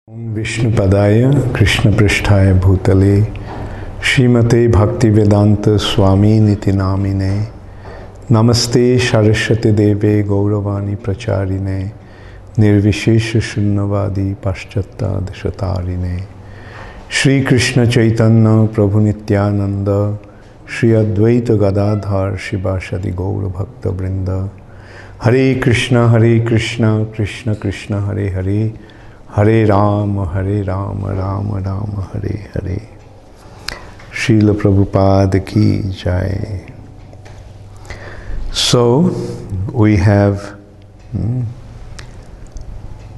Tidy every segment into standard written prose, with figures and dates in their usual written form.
Vishnupadaya Krishna Pristhaya Bhutale Srimate Bhaktivedanta Swami Niti Namine Namaste Saraswati Deve Gauravani Pracharine Nirvishesha Shunnavadi Paschata Deshatarine Shri Krishna Chaitanya Prabhu Nityananda Shri Advaita Gadadhar Shivashadi Gaura Bhakta Vrinda Hare Krishna Krishna Krishna Hare Hare Hare Rama, Rama Rama, Hare Hare. Srila Prabhupada ki jai. So, we have,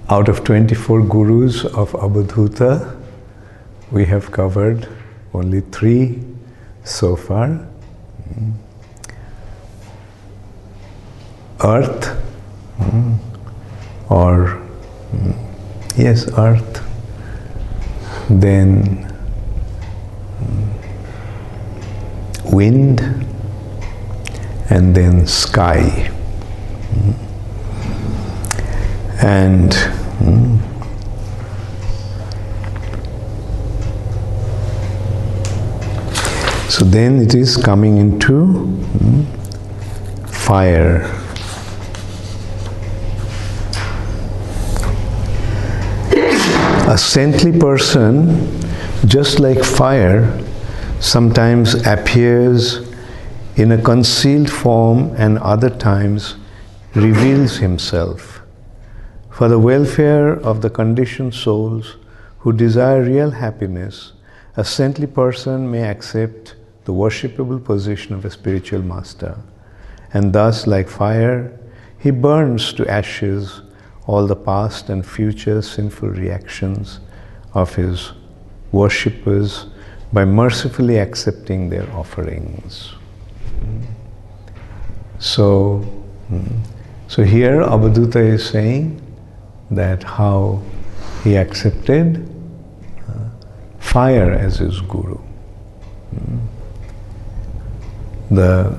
out of 24 gurus of Avadhuta, we have covered only 3 so far. Earth, earth, then wind, and then sky. And so then it is coming into fire. A saintly person, just like fire, sometimes appears in a concealed form and other times reveals himself. For the welfare of the conditioned souls who desire real happiness, a saintly person may accept the worshipable position of a spiritual master. And thus, like fire, he burns to ashes all the past and future sinful reactions of his worshippers by mercifully accepting their offerings. So here Avadhuta is saying that how he accepted fire as his guru. The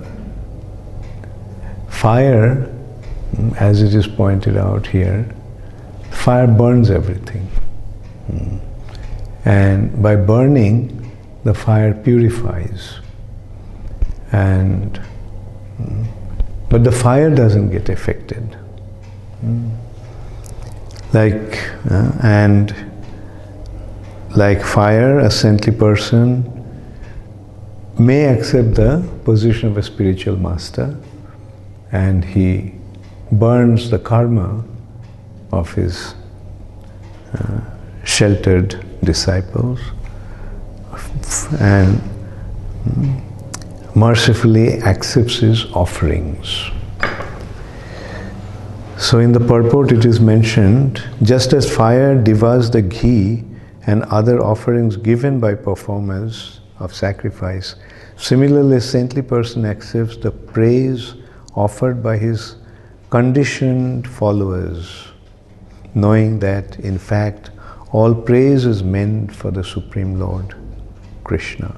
fire, as it is pointed out here, fire burns everything. And by burning, the fire purifies. But the fire doesn't get affected. Like fire, a saintly person may accept the position of a spiritual master, and he burns the karma of his sheltered disciples and mercifully accepts his offerings. So in the purport it is mentioned, just as fire devours the ghee and other offerings given by performers of sacrifice, similarly a saintly person accepts the praise offered by his conditioned followers, knowing that in fact all praise is meant for the Supreme Lord, Krishna.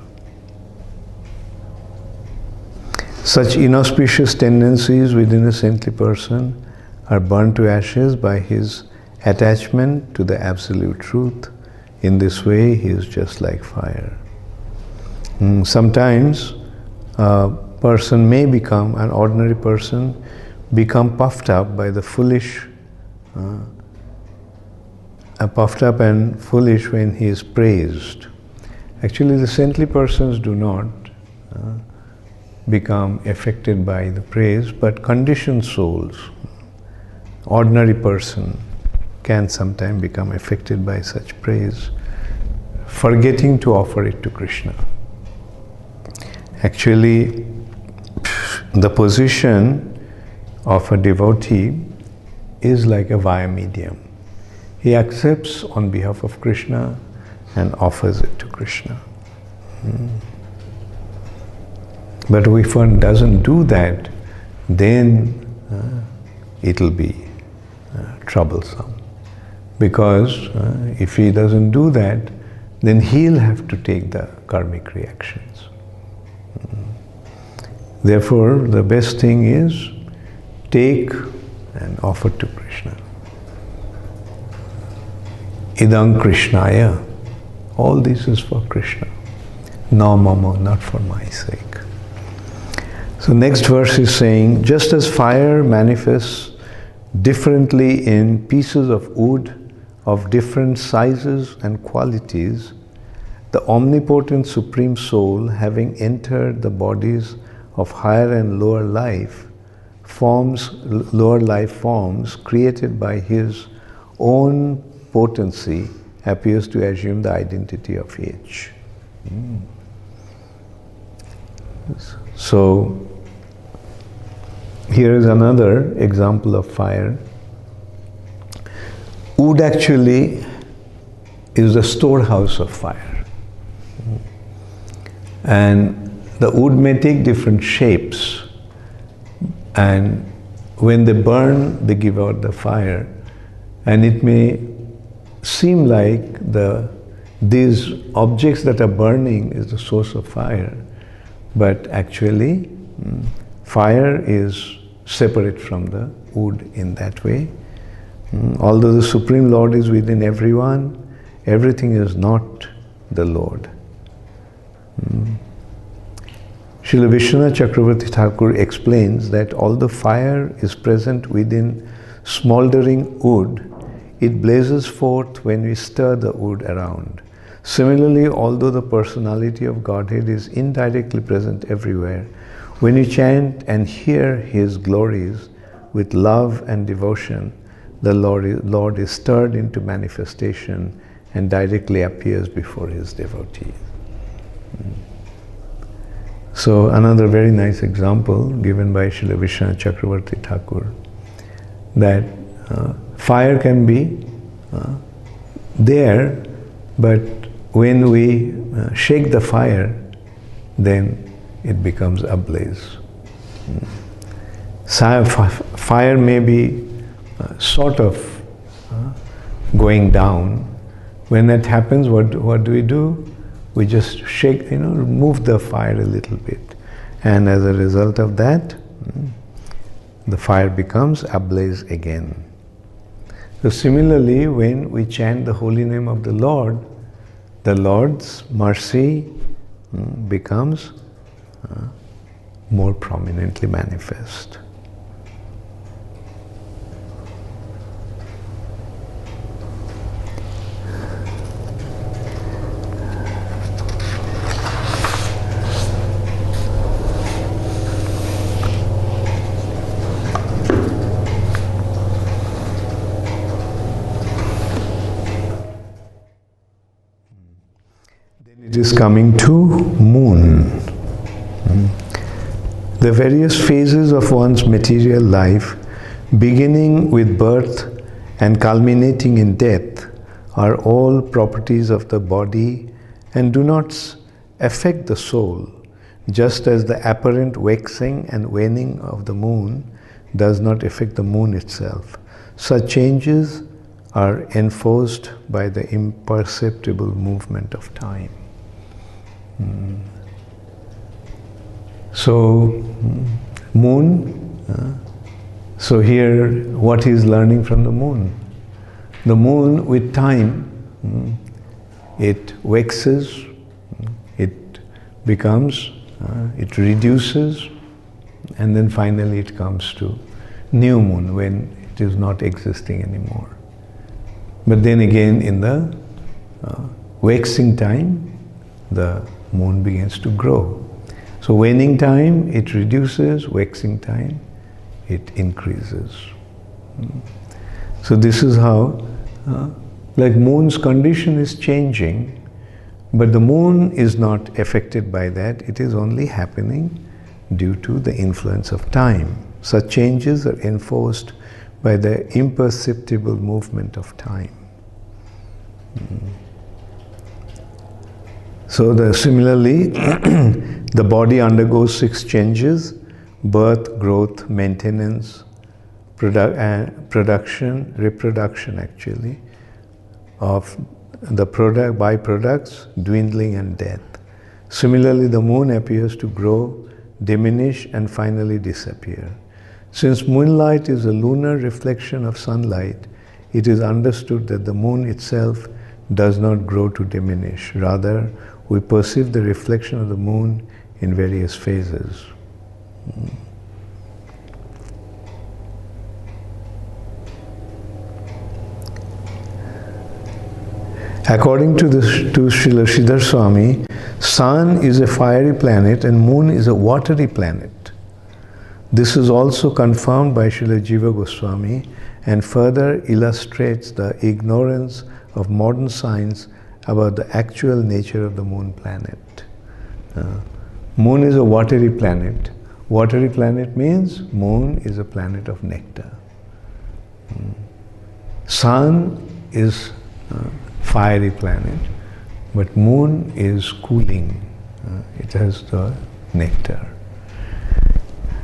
Such inauspicious tendencies within a saintly person are burned to ashes by his attachment to the absolute truth. In this way, he is just like fire. Sometimes a person may become, an ordinary person, become puffed up by the foolish, puffed up and foolish when he is praised. Actually, the saintly persons do not become affected by the praise, but conditioned souls, ordinary person, can sometimes become affected by such praise, forgetting to offer it to Krishna. Actually, the position of a devotee is like a via medium. He accepts on behalf of Krishna and offers it to Krishna. But if one doesn't do that, then it will be troublesome. Because if he doesn't do that, then he'll have to take the karmic reactions. Therefore, the best thing is take and offer to Krishna. Idam Krishnaya. All this is for Krishna. No mama, not for my sake. So next verse is saying, just as fire manifests differently in pieces of wood of different sizes and qualities, the omnipotent Supreme Soul, having entered the bodies of higher and lower life forms created by his own potency, appears to assume the identity of each. So, here is another example of fire. Wood actually is the storehouse of fire. And the wood may take different shapes, and when they burn, they give out the fire. And it may seem like these objects that are burning is the source of fire, but actually fire is separate from the wood in that way. Although the Supreme Lord is within everyone, everything is not the Lord. Srila Vishwanath Chakravarti Thakur explains that although fire is present within smoldering wood, it blazes forth when we stir the wood around. Similarly, although the personality of Godhead is indirectly present everywhere, when you chant and hear His glories with love and devotion, the Lord is stirred into manifestation and directly appears before His devotees. So another very nice example given by Srila Vishwanath Chakravarti Thakur, that fire can be there, but when we shake the fire, then it becomes ablaze. Fire may be sort of going down. When that happens, what do? We just shake, remove the fire a little bit. And as a result of that, the fire becomes ablaze again. So similarly, when we chant the holy name of the Lord's mercy becomes more prominently manifest. It is coming to moon. The various phases of one's material life, beginning with birth and culminating in death, are all properties of the body and do not affect the soul, just as the apparent waxing and waning of the moon does not affect the moon itself. Such changes are enforced by the imperceptible movement of time. So, moon, so here what he is learning from the moon? The moon with time, it waxes, it becomes, it reduces, and then finally it comes to new moon when it is not existing anymore. But then again in the waxing time, the moon begins to grow. So waning time, it reduces, waxing time, it increases. So this is how, like moon's condition is changing, but the moon is not affected by that, it is only happening due to the influence of time. Such changes are enforced by the imperceptible movement of time. So similarly, the body undergoes 6 changes: birth, growth, maintenance, production, reproduction actually, of the byproducts, dwindling and death. Similarly, the moon appears to grow, diminish and finally disappear. Since moonlight is a lunar reflection of sunlight, it is understood that the moon itself does not grow to diminish. Rather, we perceive the reflection of the moon in various phases. According to Srila Sridhar Swami, Sun is a fiery planet and Moon is a watery planet. This is also confirmed by Srila Jiva Goswami and further illustrates the ignorance of modern science about the actual nature of the Moon planet. Moon is a watery planet. Watery planet means Moon is a planet of nectar. Sun is fiery planet, but Moon is cooling. It has the nectar.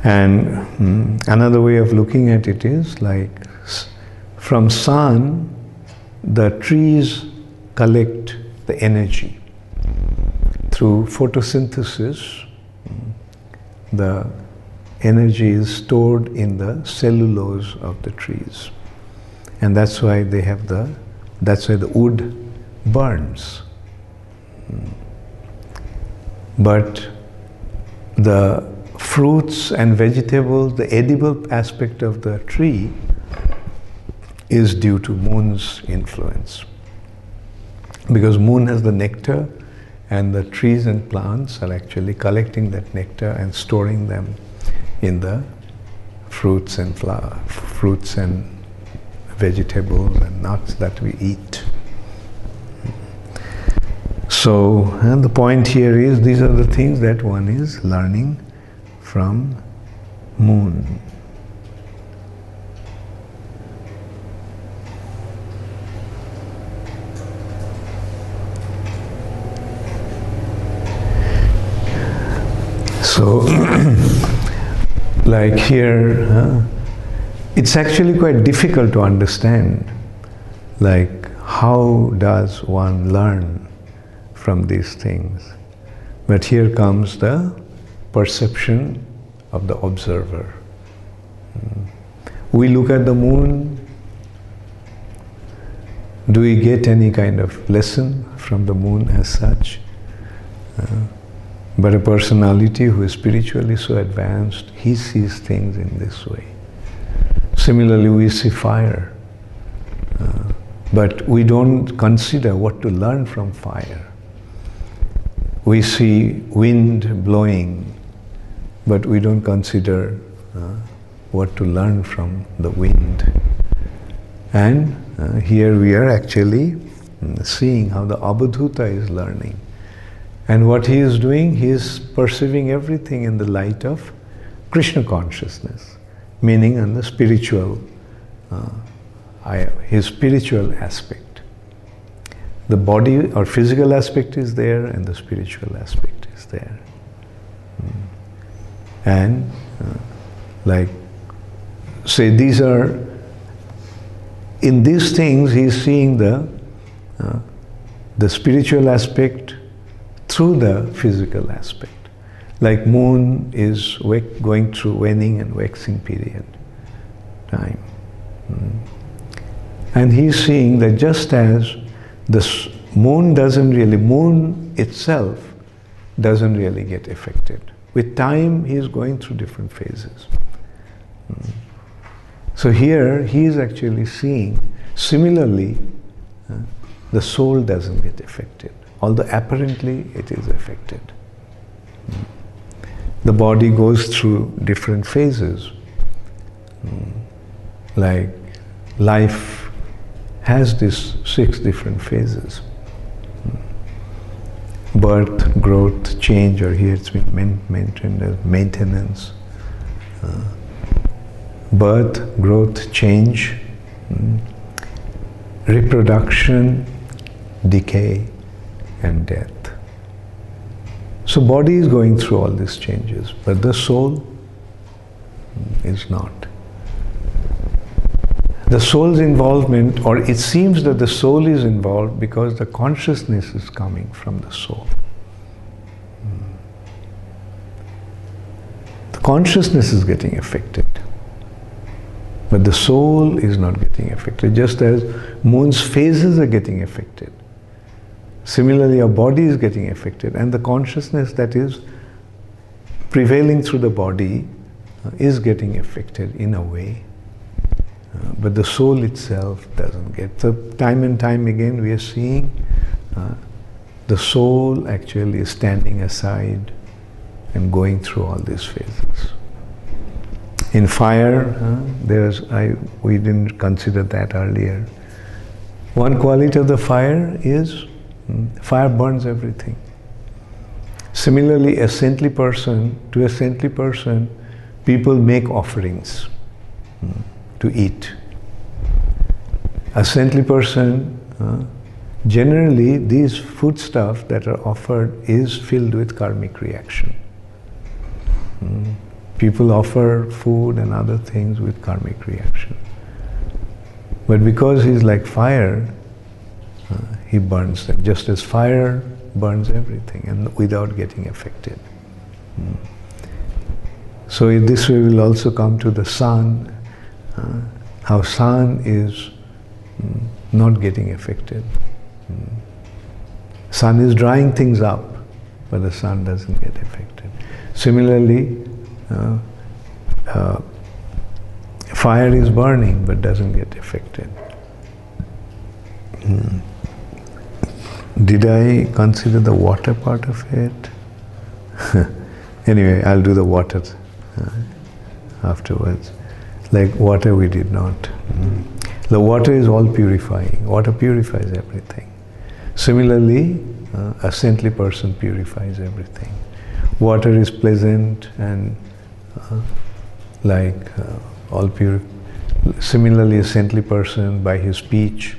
And another way of looking at it is like from Sun, the trees collect the energy. Through photosynthesis, the energy is stored in the cellulose of the trees. And that's why they have that's why the wood burns. But the fruits and vegetables, the edible aspect of the tree is due to Moon's influence. Because Moon has the nectar and the trees and plants are actually collecting that nectar and storing them in the fruits and vegetables and nuts that we eat. So, and the point here is these are the things that one is learning from Moon. So, like here, it's actually quite difficult to understand, like how does one learn from these things. But here comes the perception of the observer. We look at the moon, do we get any kind of lesson from the moon as such? But a personality who is spiritually so advanced, he sees things in this way. Similarly, we see fire, but we don't consider what to learn from fire. We see wind blowing, but we don't consider what to learn from the wind. And here we are actually seeing how the Abhadhuta is learning. And what he is doing, he is perceiving everything in the light of Krishna consciousness, meaning on the spiritual, his spiritual aspect. The body or physical aspect is there and the spiritual aspect is there. And like, say these are, in these things he is seeing the spiritual aspect through the physical aspect. Like moon is going through waning and waxing period time. And he's seeing that just as the moon itself doesn't really get affected. With time, he is going through different phases. So here, he is actually seeing, similarly, the soul doesn't get affected, although apparently it is affected. The body goes through different phases. Like life has these 6 different phases. Birth, growth, change, or here it's been mentioned as maintenance. Birth, growth, change, reproduction, decay, and death. So body is going through all these changes, but the soul is not. The soul's involvement, or it seems that the soul is involved because the consciousness is coming from the soul. The consciousness is getting affected. But the soul is not getting affected, just as moon's phases are getting affected. Similarly, our body is getting affected, and the consciousness that is prevailing through the body is getting affected in a way. But the soul itself doesn't get. So time and time again we are seeing the soul actually is standing aside and going through all these phases. In fire, we didn't consider that earlier. One quality of the fire is fire burns everything. Similarly, to a saintly person, people make offerings to eat. A saintly person, generally these foodstuff that are offered is filled with karmic reaction. People offer food and other things with karmic reaction. But because he's like fire, he burns them, just as fire burns everything and without getting affected. So in this way we'll also come to the sun, how sun is not getting affected. Sun is drying things up, but the sun doesn't get affected. Similarly, fire is burning but doesn't get affected. Did I consider the water part of it? Anyway, I'll do the water afterwards. Like water we did not. The water is all purifying. Water purifies everything. Similarly, a saintly person purifies everything. Water is pleasant and all pure. Similarly, a saintly person, by his speech,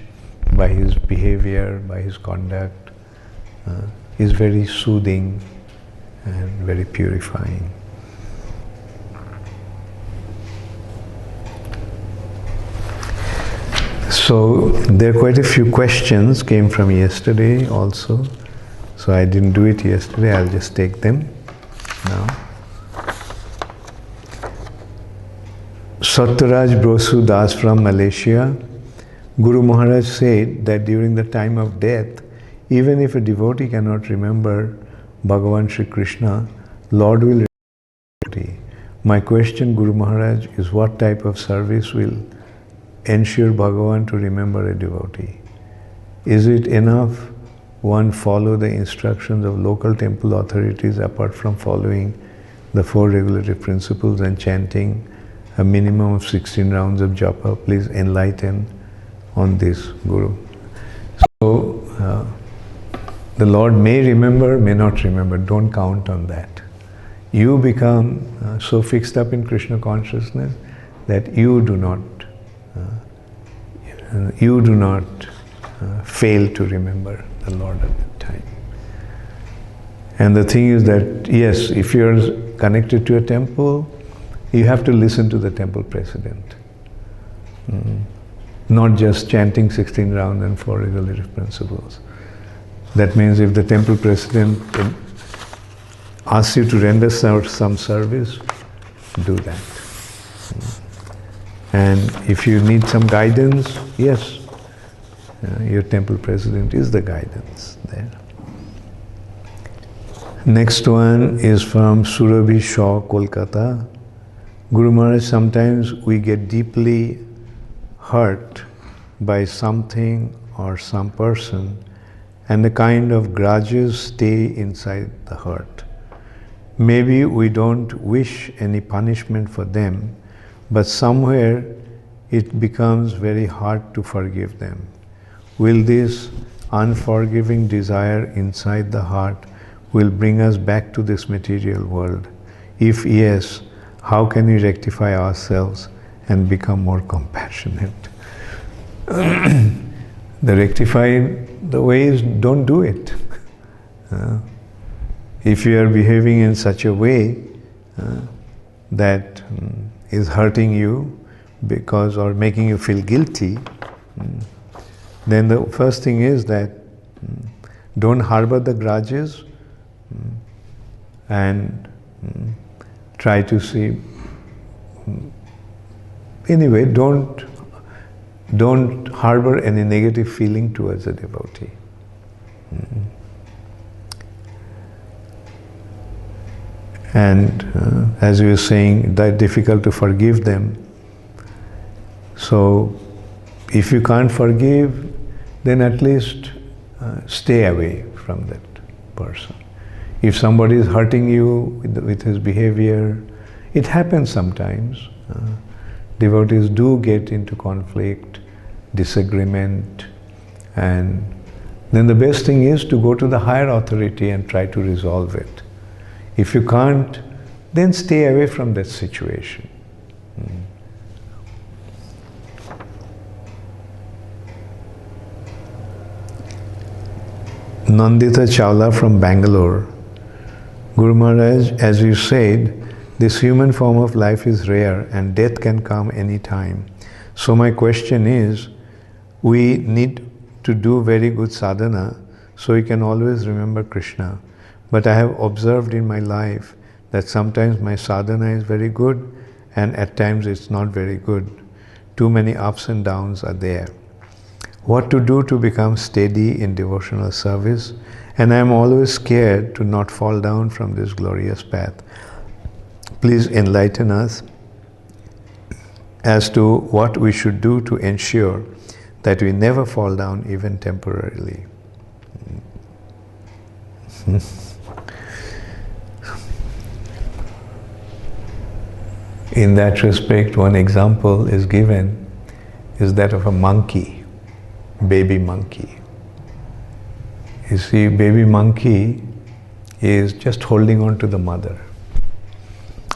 by his behavior, by his conduct, is very soothing and very purifying. So there are quite a few questions came from yesterday also. So I didn't do it yesterday, I'll just take them now. Satyaraj Brosu Das from Malaysia. Guru Maharaj said that during the time of death, even if a devotee cannot remember Bhagavan Shri Krishna, Lord will remember the devotee. My question, Guru Maharaj, is what type of service will ensure Bhagavan to remember a devotee? Is it enough one follow the instructions of local temple authorities apart from following the 4 regulative principles and chanting a minimum of 16 rounds of japa? Please enlighten on this, Guru. So, the Lord may remember, may not remember. Don't count on that. You become so fixed up in Krishna consciousness that you do not fail to remember the Lord at that time. And the thing is that, yes, if you're connected to a temple, you have to listen to the temple president. Not just chanting 16 rounds and 4 regulative principles. That means if the temple president asks you to render some service, do that. And if you need some guidance, yes, your temple president is the guidance there. Next one is from Surabhi Shaw, Kolkata. Guru Maharaj, sometimes we get deeply hurt by something or some person, and the kind of grudges stay inside the hurt. Maybe we don't wish any punishment for them, but somewhere it becomes very hard to forgive them. Will this unforgiving desire inside the heart will bring us back to this material world? If yes, how can we rectify ourselves and become more compassionate? The way is, don't do it. If you are behaving in such a way that is hurting you or making you feel guilty, then the first thing is that don't harbor the grudges and try to see Anyway, don't harbor any negative feeling towards a devotee. And as you were saying, that difficult to forgive them. So, if you can't forgive, then at least stay away from that person. If somebody is hurting you with his behavior, it happens sometimes. Devotees do get into conflict, disagreement, and then the best thing is to go to the higher authority and try to resolve it. If you can't, then stay away from that situation. Nandita Chawla from Bangalore. Guru Maharaj, as you said, this human form of life is rare and death can come any time. So my question is, we need to do very good sadhana so we can always remember Krishna. But I have observed in my life that sometimes my sadhana is very good and at times it's not very good. Too many ups and downs are there. What to do to become steady in devotional service? And I am always scared to not fall down from this glorious path. Please enlighten us as to what we should do to ensure that we never fall down even temporarily. In that respect, one example is given, is that of a monkey, baby monkey. You see, baby monkey is just holding on to the mother.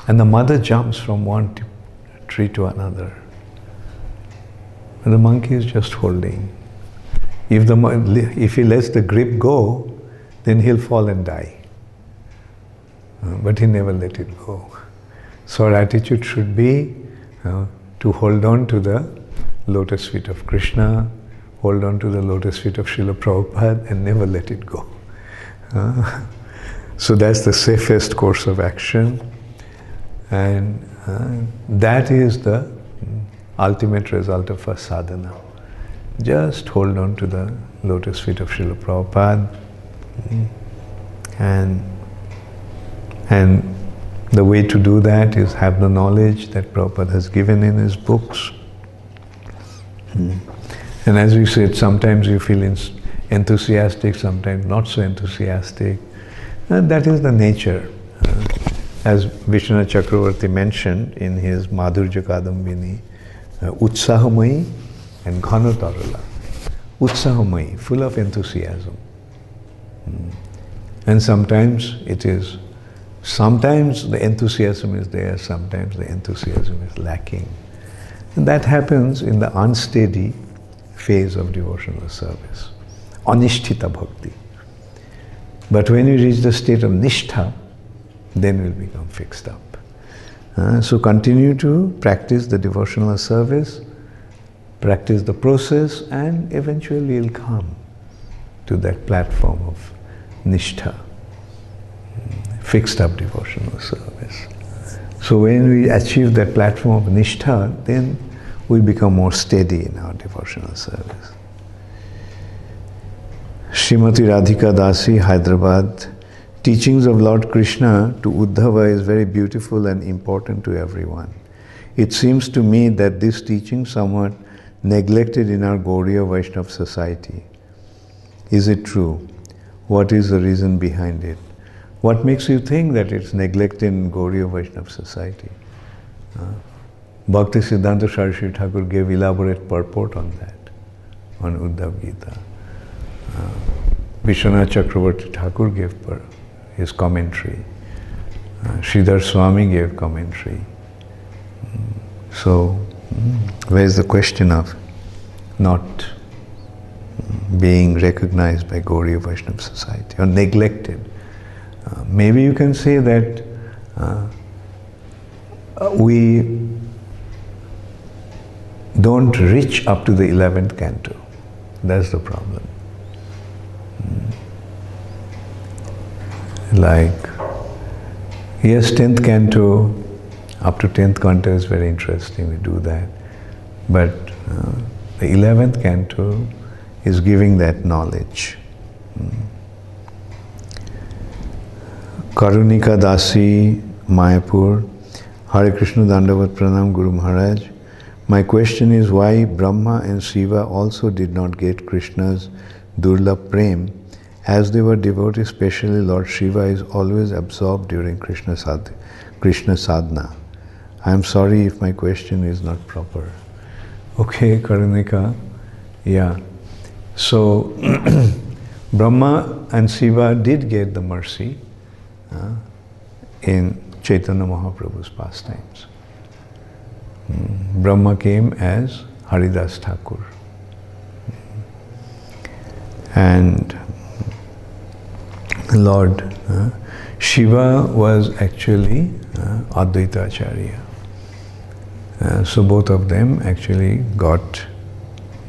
And the mother jumps from one tree to another. And the monkey is just holding. If he lets the grip go, then he'll fall and die. But he never let it go. So our attitude should be to hold on to the lotus feet of Krishna, hold on to the lotus feet of Srila Prabhupada and never let it go. So that's the safest course of action. And that is the ultimate result of our sadhana. Just hold on to the lotus feet of Srila Prabhupada and the way to do that is have the knowledge that Prabhupada has given in his books. And as we said, sometimes you feel enthusiastic, sometimes not so enthusiastic. And that is the nature. As Vishwanath Chakravarti mentioned in his Madhurya Kadambini, Utsahamai and Ghanatarala. Utsahamai, full of enthusiasm. And sometimes sometimes the enthusiasm is there, sometimes the enthusiasm is lacking. And that happens in the unsteady phase of devotional service. Anishtita bhakti. But when we reach the state of nishtha, then we'll become fixed up. So continue to practice the devotional service, practice the process, and eventually you'll come to that platform of nishtha, fixed up devotional service. So when we achieve that platform of nishtha, then we become more steady in our devotional service. Srimati Radhika Dasi, Hyderabad. Teachings of Lord Krishna to Uddhava is very beautiful and important to everyone. It seems to me that this teaching somewhat neglected in our Gaudiya Vaishnava society. Is it true? What is the reason behind it? What makes you think that it's neglected in Gaudiya Vaishnava society? Bhakti Siddhanta Saraswati Thakur gave elaborate purport on that, on Uddhava Gita. Vishwanath Chakravarti Thakur gave his commentary. Sridhar Swami gave commentary. So, where is the question of not being recognized by Gaudiya Vaishnava society or neglected? Maybe you can say that we don't reach up to the 11th canto. That's the problem. Like, yes, 10th canto, Up to 10th canto is very interesting, we do that. But the 11th canto is giving that knowledge. Karunika Dasi, Mayapur. Hare Krishna Dandavat Pranam Guru Maharaj. My question is why Brahma and Shiva also did not get Krishna's Durlabh Prem, as they were devotees, especially Lord Shiva is always absorbed during Krishna sadhana. I am sorry if my question is not proper. Okay, Karunika. Yeah. So, Brahma and Shiva did get the mercy in Chaitanya Mahaprabhu's pastimes. Brahma came as Haridas Thakur. And Lord Shiva was actually Advaita Acharya. So both of them actually got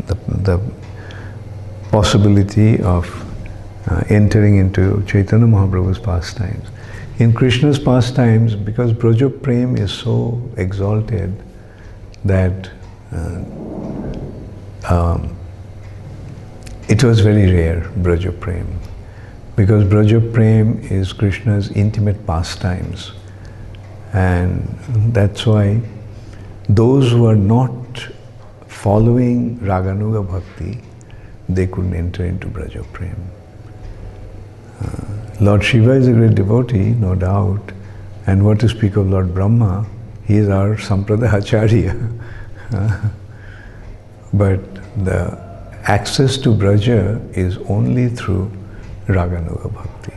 the possibility of entering into Chaitanya Mahaprabhu's pastimes. In Krishna's pastimes, because Braja Prem is so exalted that it was very rare, Braja Prem. Because Braja Prem is Krishna's intimate pastimes. And that's why those who are not following Raganuga Bhakti, they couldn't enter into Braja Prem. Lord Shiva is a great devotee, no doubt. And what to speak of Lord Brahma, he is our Sampradaya Acharya. But the access to Braja is only through Raganuga Bhakti.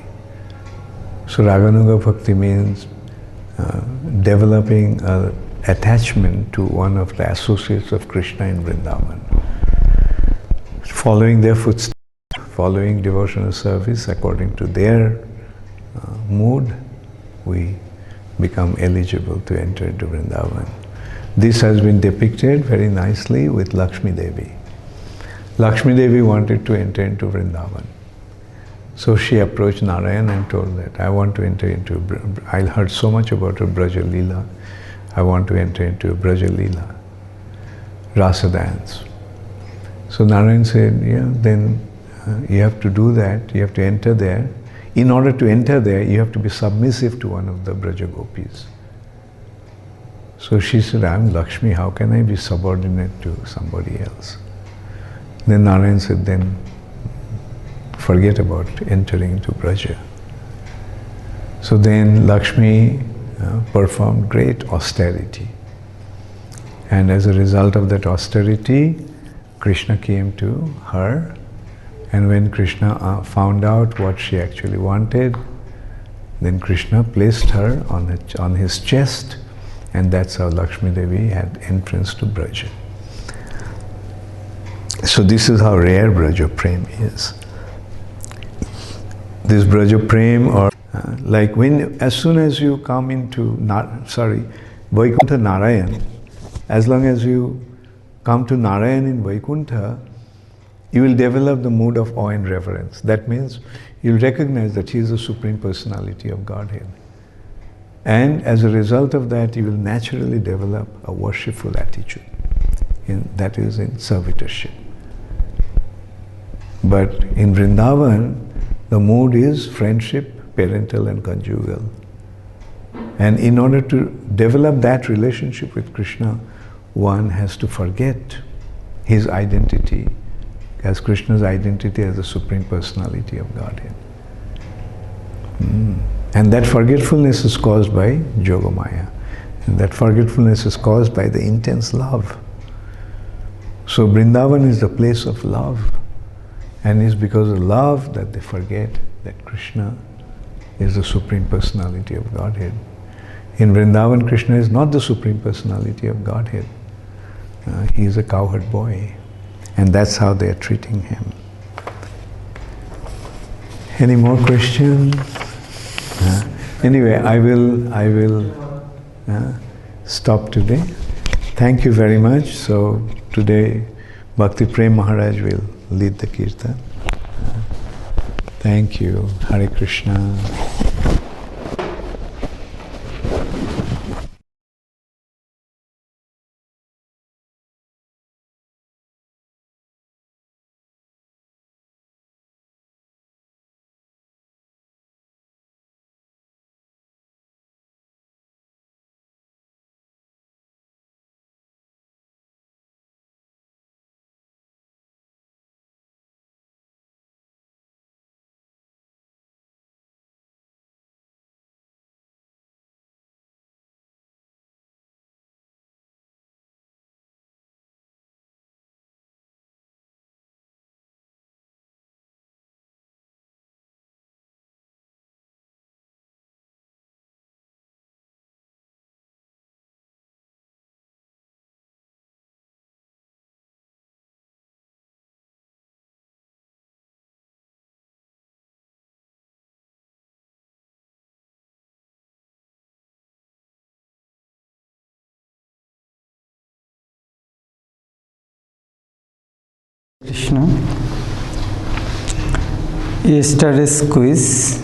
So Raganuga Bhakti means developing an attachment to one of the associates of Krishna in Vrindavan. Following their footsteps, following devotional service according to their mood, we become eligible to enter into Vrindavan. This has been depicted very nicely with Lakshmi Devi. Lakshmi Devi wanted to enter into Vrindavan. So she approached Narayan and told that, I want to enter into, I heard so much about her Braja Leela. I want to enter into Braja Leela, Rasa dance. So Narayan said, yeah, then you have to do that, you have to enter there. In order to enter there, you have to be submissive to one of the Braja Gopis. So she said, I am Lakshmi, how can I be subordinate to somebody else? Then Narayan said, then forget about entering into Braja. So then Lakshmi performed great austerity. And as a result of that austerity, Krishna came to her. And when Krishna found out what she actually wanted, then Krishna placed her on his chest, and that's how Lakshmi Devi had entrance to Braja. So this is how rare Braja Prem is. This Braja Prem, or like as soon as you come into Vaikuntha Narayan, as long as you come to Narayan in Vaikuntha, you will develop the mood of awe and reverence. That means you'll recognize that he is the Supreme Personality of Godhead. And as a result of that, you will naturally develop a worshipful attitude. That is in servitorship. But in Vrindavan, the mood is friendship, parental and conjugal. And in order to develop that relationship with Krishna, one has to forget his identity as Krishna's identity as the Supreme Personality of Godhead. And that forgetfulness is caused by Yogamaya. And that forgetfulness is caused by the intense love. So Vrindavan is the place of love. And it's because of love that they forget that Krishna is the Supreme Personality of Godhead. In Vrindavan, Krishna is not the Supreme Personality of Godhead. He is a cowherd boy. And that's how they are treating him. Any more questions? Anyway, I will stop today. Thank you very much. So today, Bhakti Prem Maharaj will lead the kirtan. Thank you. Hare Krishna. Krishna. Yesterday's quiz.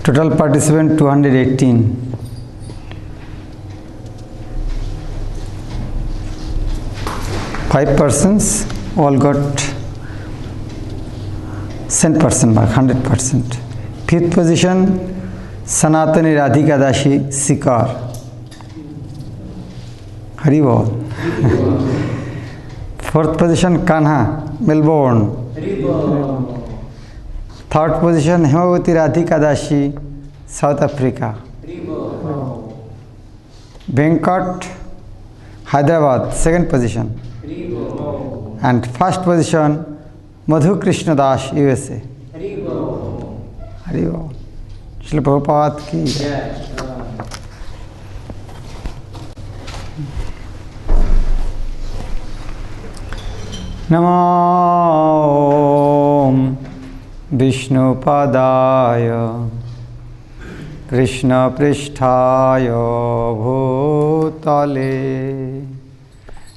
Total participant 218. Five persons all got 100% mark, 100%. Fifth position, Sanatani Radhika Dashi Sikar. Hari Bol. Fourth position, Kanha, Melbourne. Third position, Hemavati Radhika Dashi, South Africa. Venkat, Hyderabad, second position. And first position, Madhu Krishna Das, USA. Haribol. Srila Prabhupada ki. Namo Vishnupadaya Krishna Pristhaya Bhutale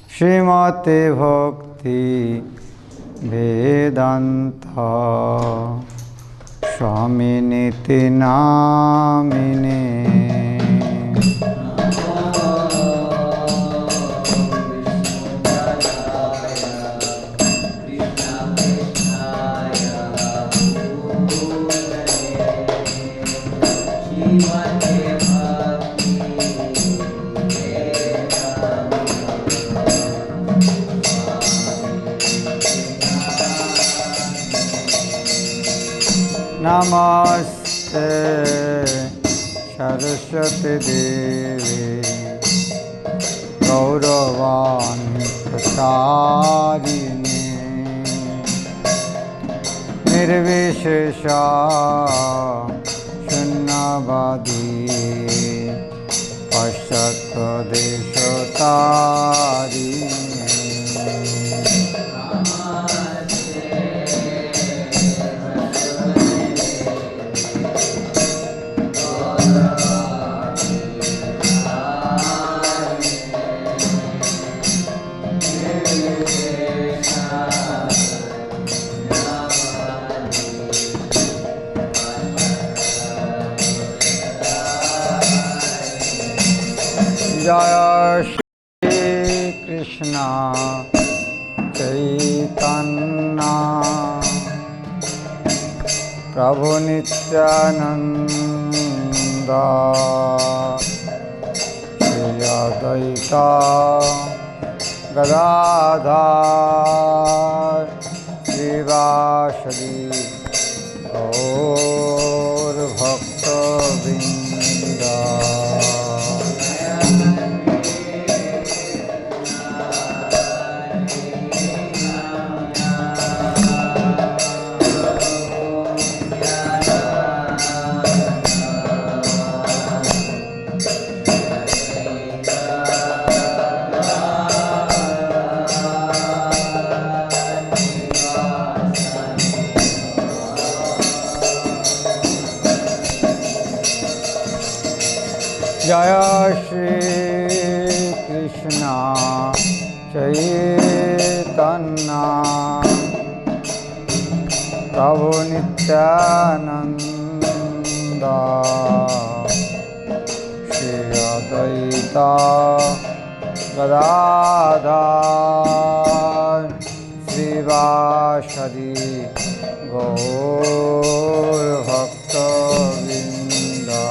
Srimate Bhakti Vedanta Swaminiti Namine. Namaste Saraswati Devi Gauravani Prasarini Nirvishesha Shunnavadi Paschatva Deshotarini. Jaya Shri Krishna Chaitanya Prabhu Nityananda Shri Advaita Gadadhar Srivasadi Gaur Bhakta Vrinda. Jaya Shri Krishna Chaitanya Prabhu Nityananda Shri Advaita Gadadhar Srivasadi Gaur Bhakta Vrinda.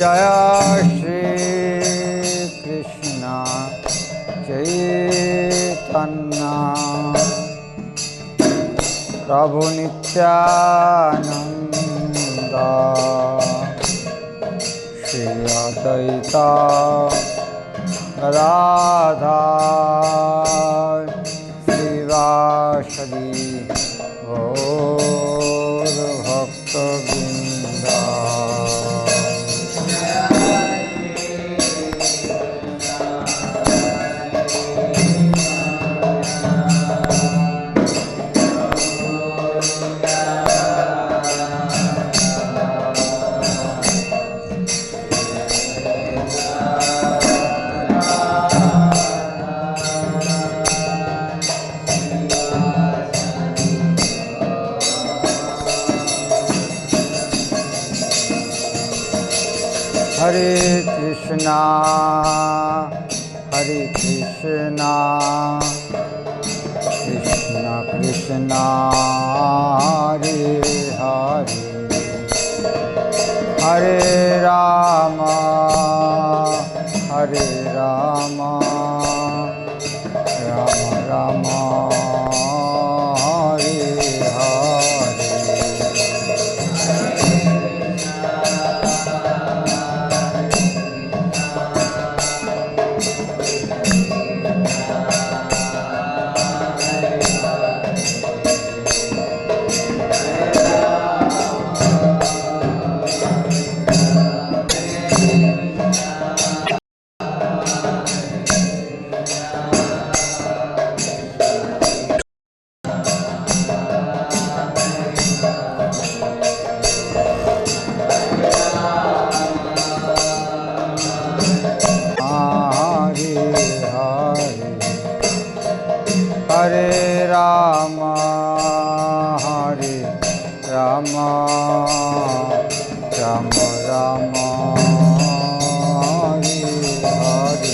Jaya Shri Krishna Chaitanya Prabhu Nityananda Shri Advaita Gadadhar Srivasadi Krishna, Hare Krishna, Krishna Krishna, Hare Hare, Hare Rama, Hare Rama, Rama Rama, Hare Hare. Hare Rama, Hare Rama, Rama Rama, Hare Hare.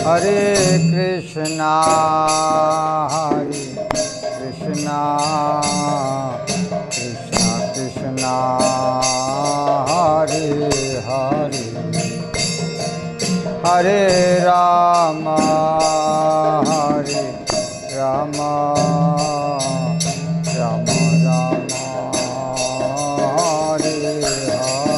Hare Krishna, Hare Krishna, Krishna Krishna, Hare Hare, Hare Rama, Hare Rama, Rama Rama, Hare Hare.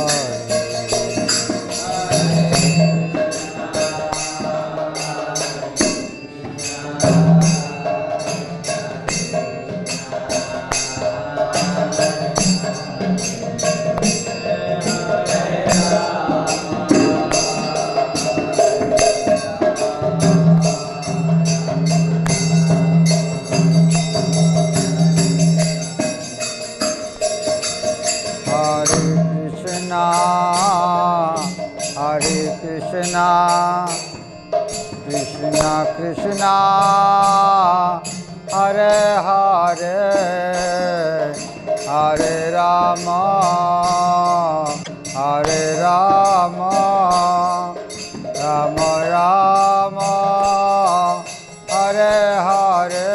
Hare Krishna, Krishna Krishna, Hare Hare, Hare Rama, Hare Rama, Rama Rama, Hare Hare.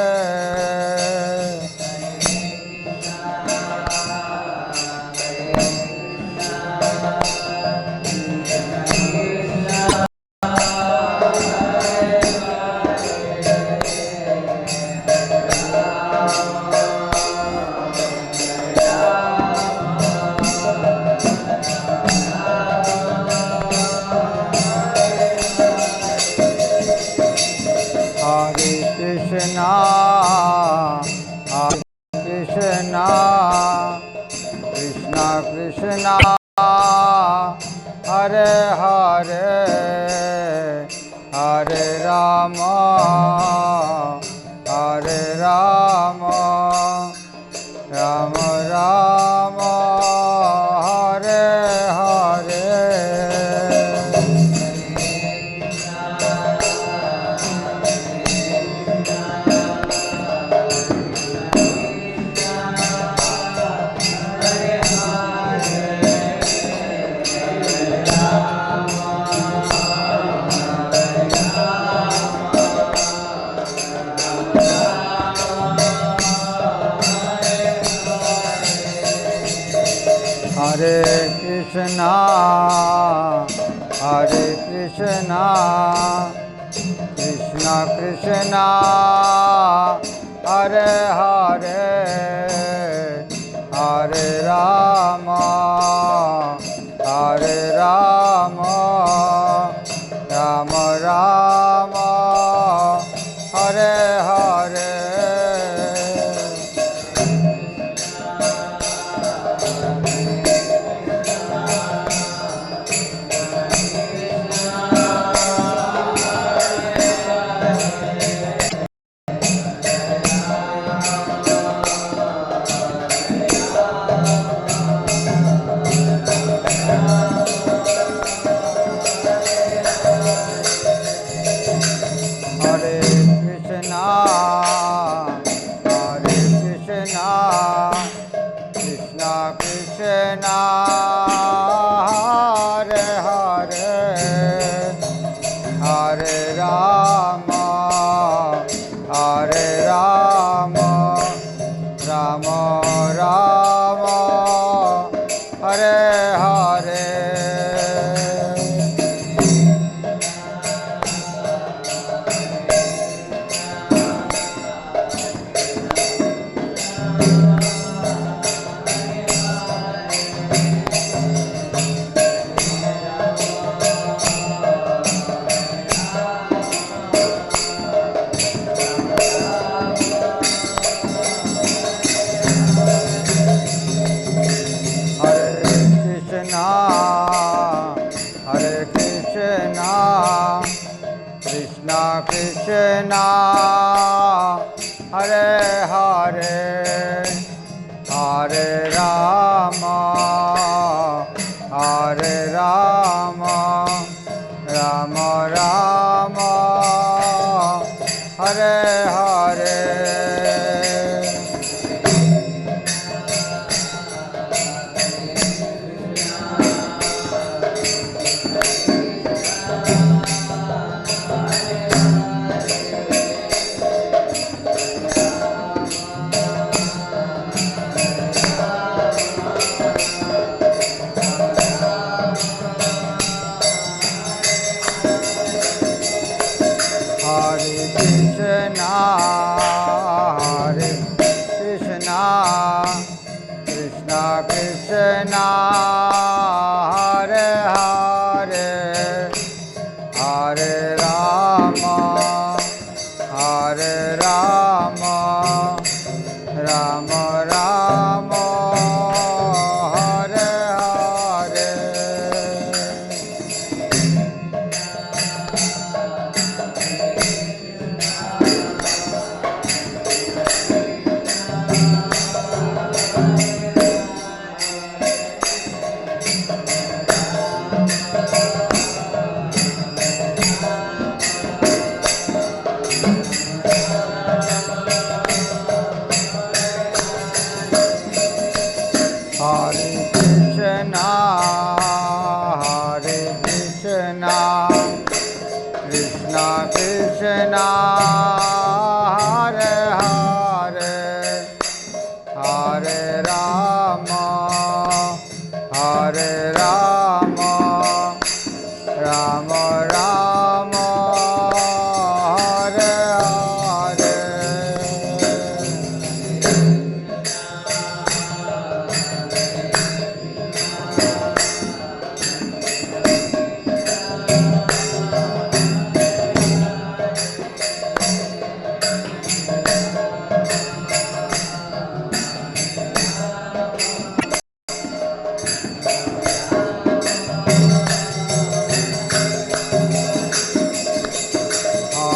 Krishna, Hare Krishna, Krishna Krishna, Hare Hare, Hare Rama, Hare Rama, Rama Rama, Hare Hare. Hare Krishna, Hare Krishna, Krishna Krishna, Hare Hare, Hare Rama, Hare Rama, Rama Rama, Hare Hare. Hare Hare, Hare Rama, Hare Rama, Rama Rama, Hare Hare. Krishna, Hare Hare, Hare Rama, Hare Rama, Rama Rama, Hare Hare. Krishna, Hare Hare, Hare Rama, Hare Rama, Rama Rama, Hare Hare. Krishna, Hare Hare, Hare Rama, Hare Rama, Rama Rama, Hare Hare.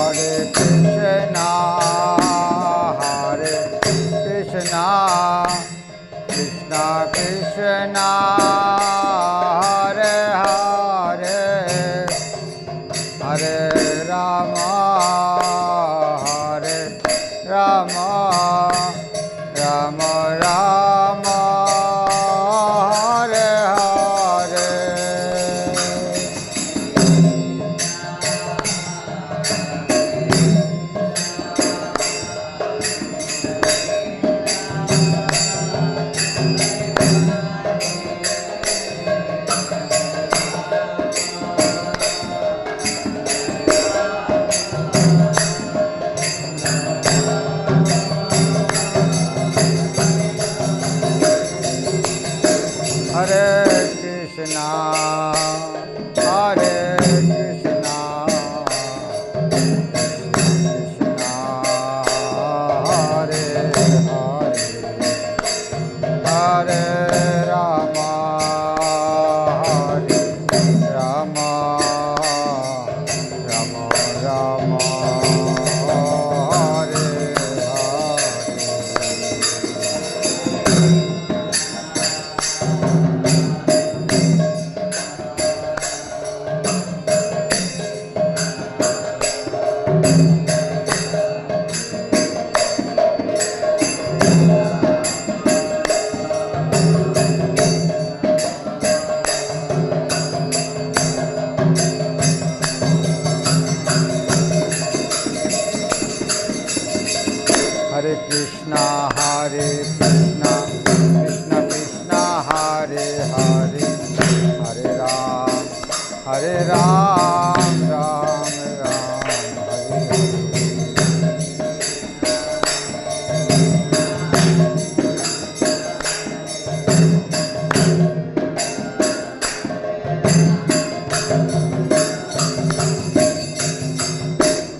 Hare Krishna, Hare Krishna, Krishna Hare Hare, Hare Rama, Hare Rama, Rama Rama, Hare Hare Krishna, Hare Krishna, Krishna Krishna, Hare Hare, Hare Ram, Hare Ram, Ram Ram,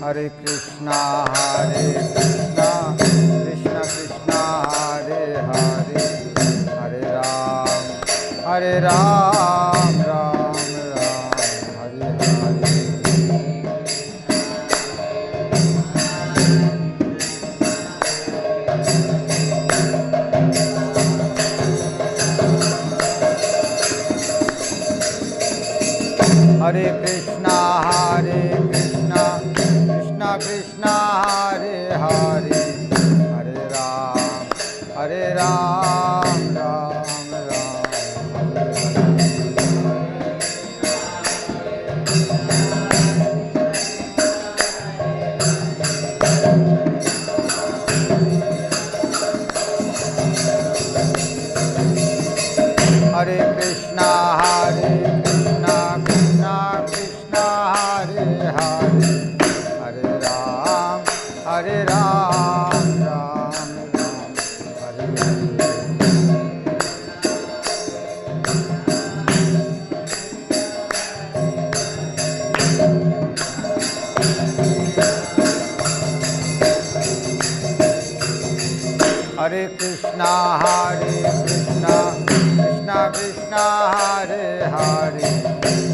Hare Hare Krishna, Hare Krishna, Krishna Krishna, Hare Hare, Hare Ram, Hare Ram, Ram Ram, Hare Hare. Hare Krishna, Krishna Krishna, Hare Hare, Hare Ram, Ram Ram. Hare Krishna, Krishna Krishna, Hare Hare, Hare Ram, Ram Ram, Hare Hare Krishna, Krishna Krishna, Hare Hare,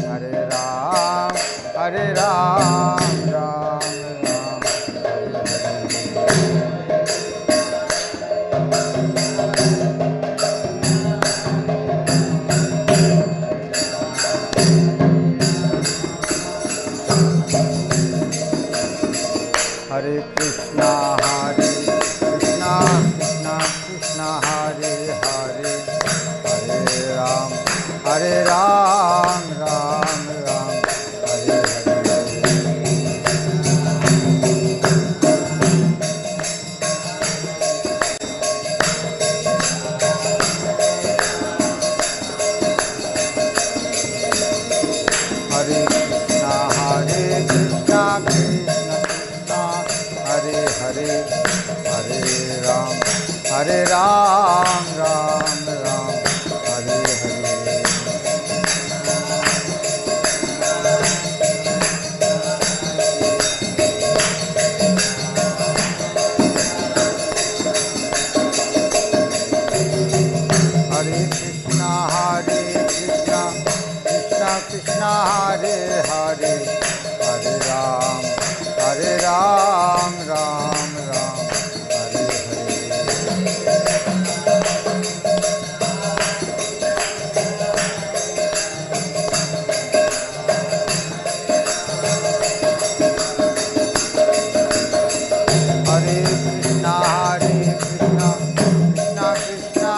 Hare Ram, Ram Ram, Hare Krishna, Krishna Krishna, Hare Hare, Hare Ram, Ram Ram, Hare Hare Krishna, Krishna Krishna, Hare Hare, Hare Ram, Ram Ram, Hare Hare. Hare Krishna, Krishna Krishna, Hare Hare, Hare Ram, Ram Ram, Hare Hare. Hare Krishna, Krishna Krishna, Hare Hare, Hare Ram, Ram Ram, Hare Hare. Hare Krishna, Krishna Krishna,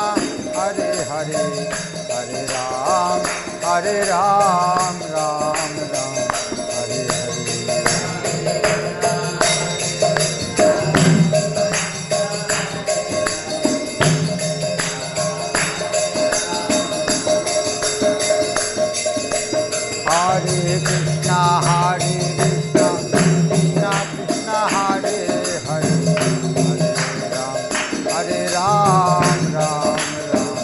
Hare Hare, Hare Ram, Ram Ram, Hare Hare. Hare Krishna, Krishna Krishna, Hare Hare, Hare Ram, Ram Ram,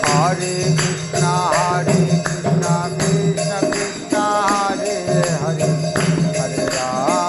Hare Krishna, Krishna Krishna, Hare Hare, Hare Ram,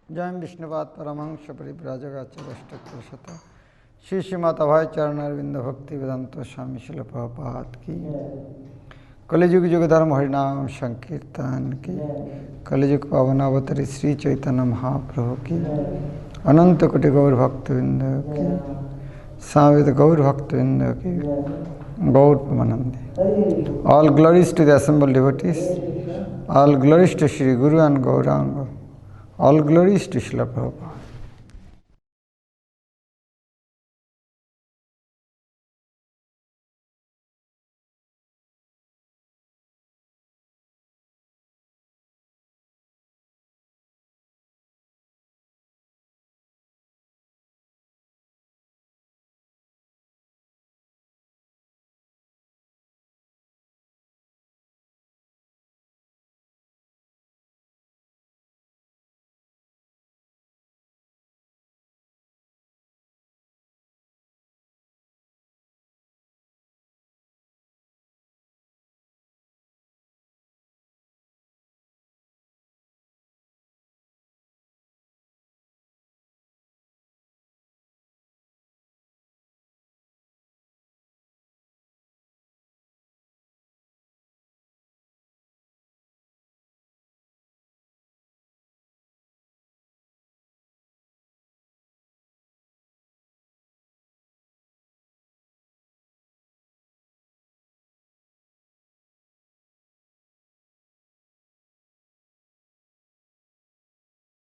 Jayam Vishnupad Paramhans परिव्राजकाचार्य Shri श्रीमाता भाई चरणारविंद भक्ति वेदांत स्वामी शिल प्रभुपाद की कलिजुग युग धर्म हरिनाम संकीर्तन की कलिजुग पावन अवतरी श्री चैतन्य महाप्रभु की अनंत कोटि गौर भक्तवृंद की साविद गौर भक्तवृंद की गौर परमानंदी all glories to the assembled devotees, all glories to Shri Guru and Gauranga, all glories to Srila Prabhupada.